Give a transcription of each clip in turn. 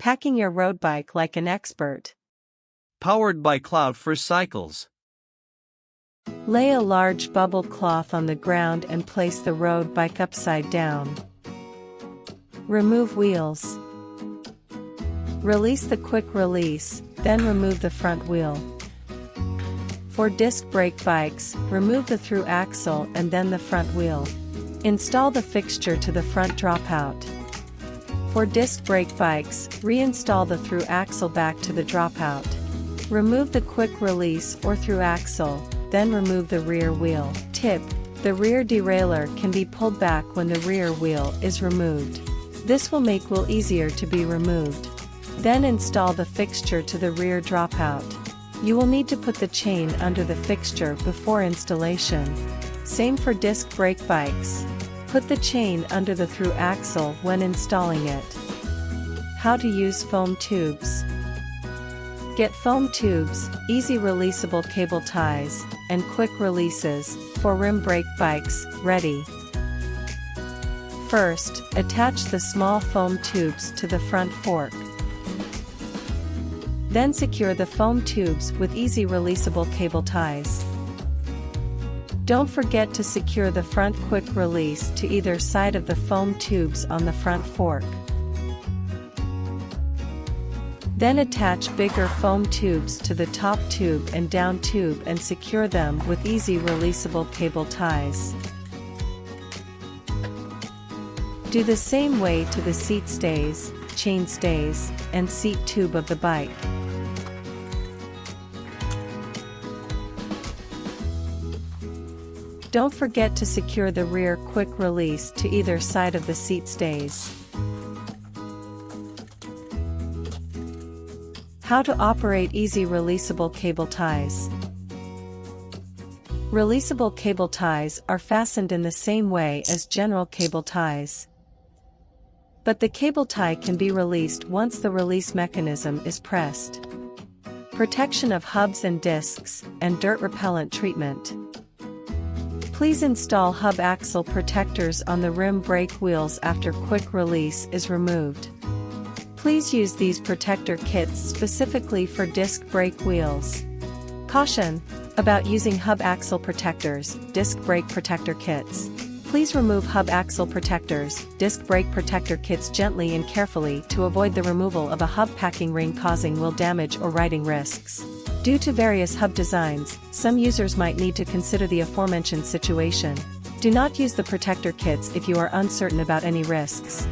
Packing your road bike like an expert. Powered by Cloud for Cycles. Lay a large bubble cloth on the ground and place the road bike upside down. Remove wheels. Release the quick release, then remove the front wheel. For disc brake bikes, remove the through axle and then the front wheel. Install the fixture to the front dropout. For disc brake bikes, reinstall the through axle back to the dropout. Remove the quick release or through axle, then remove the rear wheel. Tip: the rear derailleur can be pulled back when the rear wheel is removed. This will make wheel easier to be removed. Then install the fixture to the rear dropout. You will need to put the chain under the fixture before installation. Same for disc brake bikes. Put the chain under the through axle when installing it. How to use foam tubes. Get foam tubes, easy releasable cable ties, and quick releases for rim brake bikes ready. First, attach the small foam tubes to the front fork. Then secure the foam tubes with easy releasable cable ties. Don't forget to secure the front quick release to either side of the foam tubes on the front fork. Then attach bigger foam tubes to the top tube and down tube and secure them with easy releasable cable ties. Do the same way to the seat stays, chain stays, and seat tube of the bike. Don't forget to secure the rear quick release to either side of the seat stays. How to operate easy releasable cable ties. Releasable cable ties are fastened in the same way as general cable ties. But the cable tie can be released once the release mechanism is pressed. Protection of hubs and discs, and dirt repellent treatment. Please install hub axle protectors on the rim brake wheels after quick release is removed. Please use these protector kits specifically for disc brake wheels. Caution about using hub axle protectors, disc brake protector kits. Please remove hub axle protectors, disc brake protector kits gently and carefully to avoid the removal of a hub packing ring causing wheel damage or riding risks. Due to various hub designs, some users might need to consider the aforementioned situation. Do not use the protector kits if you are uncertain about any risks.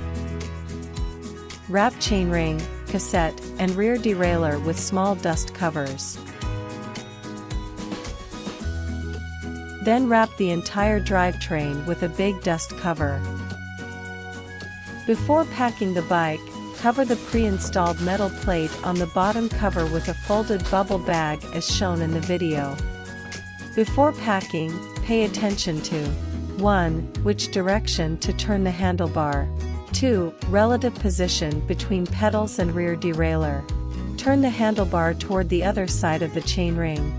Wrap chainring, cassette, and rear derailleur with small dust covers. Then wrap the entire drivetrain with a big dust cover. Before packing the bike, cover the pre-installed metal plate on the bottom cover with a folded bubble bag as shown in the video. Before packing, pay attention to 1. Which direction to turn the handlebar. 2. Relative position between pedals and rear derailleur. Turn the handlebar toward the other side of the chainring.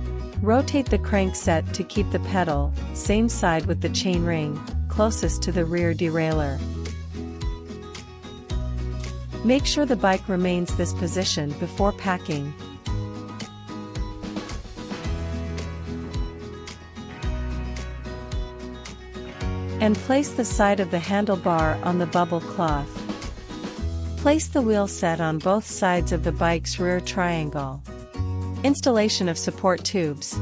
Rotate the crankset to keep the pedal, same side with the chainring, closest to the rear derailleur. Make sure the bike remains this position before packing. And place the side of the handlebar on the bubble cloth. Place the wheel set on both sides of the bike's rear triangle. Installation of support tubes.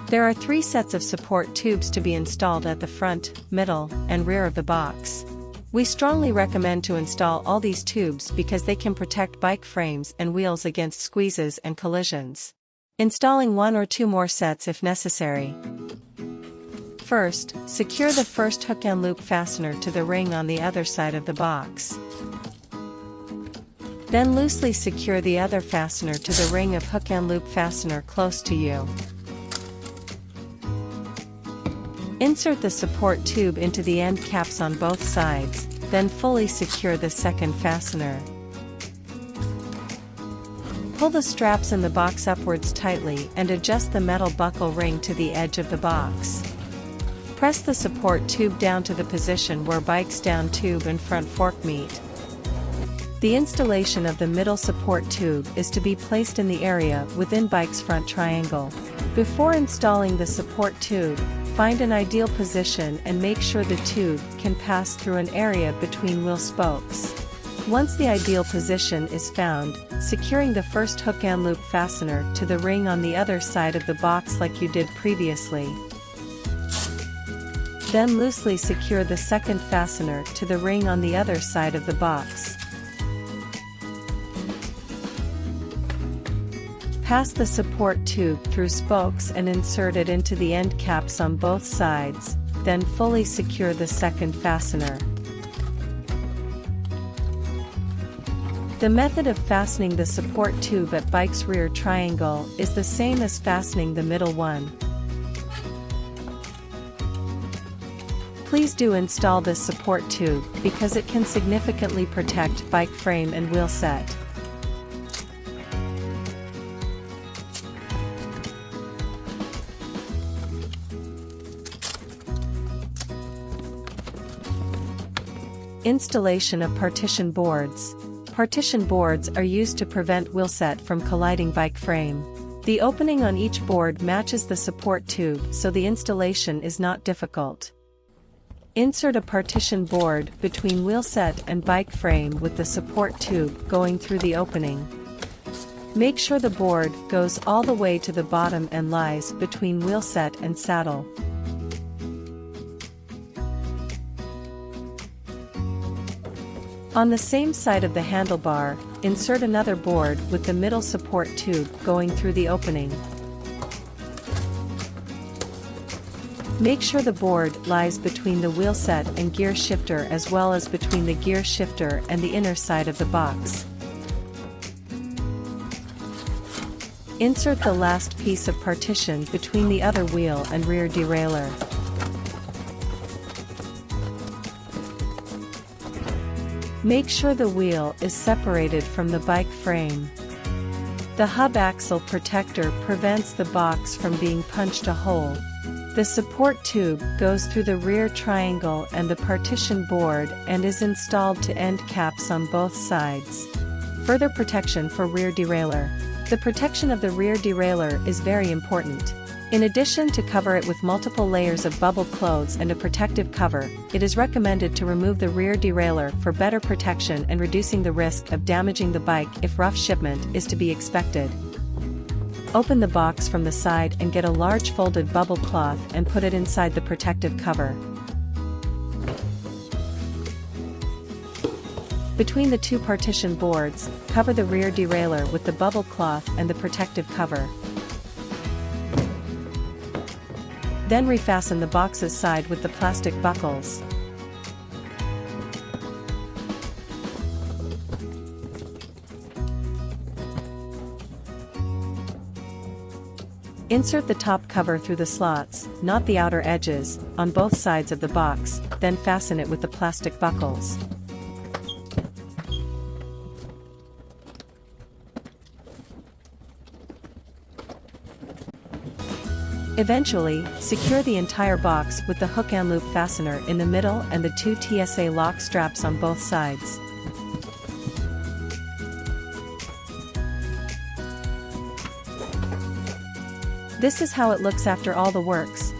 There are 3 sets of support tubes to be installed at the front, middle, and rear of the box. We strongly recommend to install all these tubes because they can protect bike frames and wheels against squeezes and collisions. Installing 1 or 2 more sets if necessary. First, secure the first hook and loop fastener to the ring on the other side of the box. Then loosely secure the other fastener to the ring of hook and loop fastener close to you. Insert the support tube into the end caps on both sides, then fully secure the second fastener. Pull the straps in the box upwards tightly and adjust the metal buckle ring to the edge of the box. Press the support tube down to the position where bike's down tube and front fork meet. The installation of the middle support tube is to be placed in the area within bike's front triangle. Before installing the support tube, find an ideal position and make sure the tube can pass through an area between wheel spokes. Once the ideal position is found, securing the first hook and loop fastener to the ring on the other side of the box like you did previously. Then loosely secure the second fastener to the ring on the other side of the box. Pass the support tube through spokes and insert it into the end caps on both sides, then fully secure the second fastener. The method of fastening the support tube at bike's rear triangle is the same as fastening the middle one. Please do install this support tube because it can significantly protect bike frame and wheel set. Installation of partition boards. Partition boards are used to prevent wheelset from colliding bike frame. The opening on each board matches the support tube, so the installation is not difficult. Insert a partition board between wheelset and bike frame with the support tube going through the opening. Make sure the board goes all the way to the bottom and lies between wheelset and saddle. On the same side of the handlebar, insert another board with the middle support tube going through the opening. Make sure the board lies between the wheelset and gear shifter as well as between the gear shifter and the inner side of the box. Insert the last piece of partition between the other wheel and rear derailleur. Make sure the wheel is separated from the bike frame. The hub axle protector prevents the box from being punched a hole. The support tube goes through the rear triangle and the partition board and is installed to end caps on both sides. Further protection for rear derailleur. The protection of the rear derailleur is very important. In addition to cover it with multiple layers of bubbled clothes and a protective cover, it is recommended to remove the rear derailleur for better protection and reducing the risk of damaging the bike if rough shipment is to be expected. Open the box from the side and get a large folded bubble cloth and put it inside the protective cover. Between the two partition boards, cover the rear derailleur with the bubble cloth and the protective cover. Then refasten the box's side with the plastic buckles. Insert the top cover through the slots, not the outer edges, on both sides of the box, then fasten it with the plastic buckles. Eventually, secure the entire box with the hook and loop fastener in the middle and the two TSA lock straps on both sides. This is how it looks after all the works.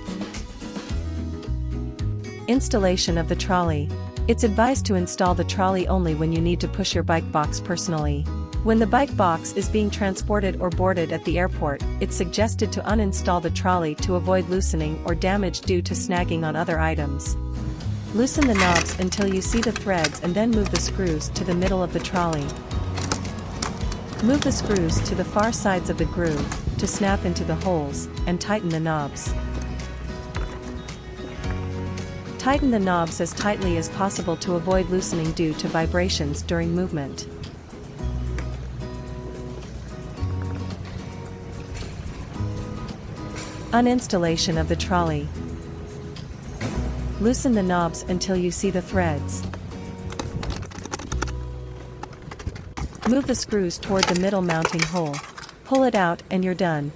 Installation of the trolley. It's advised to install the trolley only when you need to push your bike box personally. When the bike box is being transported or boarded at the airport, it's suggested to uninstall the trolley to avoid loosening or damage due to snagging on other items. Loosen the knobs until you see the threads and then move the screws to the middle of the trolley. Move the screws to the far sides of the groove to snap into the holes, and tighten the knobs. Tighten the knobs as tightly as possible to avoid loosening due to vibrations during movement. Uninstallation of the trolley. Loosen the knobs until you see the threads. Move the screws toward the middle mounting hole. Pull it out and you're done.